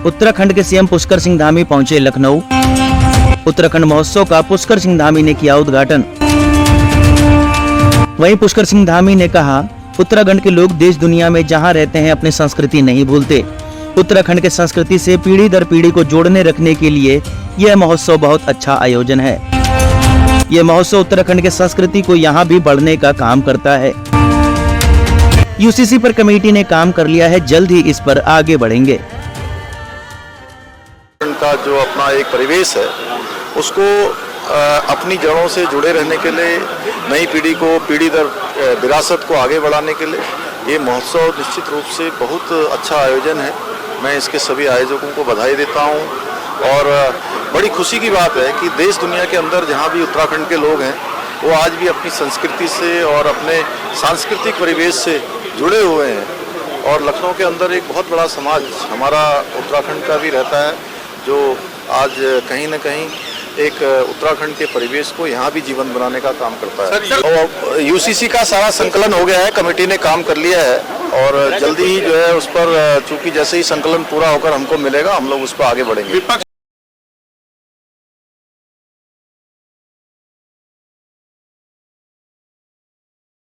उत्तराखंड के सीएम पुष्कर सिंह धामी पहुंचे लखनऊ। उत्तराखंड महोत्सव का पुष्कर सिंह धामी ने किया उद्घाटन। वहीं पुष्कर सिंह धामी ने कहा, उत्तराखंड के लोग देश दुनिया में जहां रहते हैं अपनी संस्कृति नहीं भूलते। उत्तराखंड के संस्कृति से पीढ़ी दर पीढ़ी को जोड़ने रखने के लिए यह महोत्सव बहुत अच्छा आयोजन है। यह महोत्सव उत्तराखंड के संस्कृति को यहाँ भी बढ़ने का काम करता है। यूसीसी पर कमेटी ने काम कर लिया है, जल्द ही इस पर आगे बढ़ेंगे। का जो अपना एक परिवेश है उसको अपनी जड़ों से जुड़े रहने के लिए, नई पीढ़ी को पीढ़ी दर विरासत को आगे बढ़ाने के लिए ये महोत्सव निश्चित रूप से बहुत अच्छा आयोजन है। मैं इसके सभी आयोजकों को बधाई देता हूँ और बड़ी खुशी की बात है कि देश दुनिया के अंदर जहाँ भी उत्तराखंड के लोग हैं वो आज भी अपनी संस्कृति से और अपने सांस्कृतिक परिवेश से जुड़े हुए हैं। और लखनऊ के अंदर एक बहुत बड़ा समाज हमारा उत्तराखंड का भी रहता है जो आज कहीं न कहीं एक उत्तराखंड के परिवेश को यहाँ भी जीवन बनाने का काम करता है। और यूसीसी का सारा संकलन हो गया है, कमेटी ने काम कर लिया है और जल्दी ही जो है उस पर चूंकि जैसे ही संकलन पूरा होकर हमको मिलेगा हम लोग उस पर आगे बढ़ेंगे।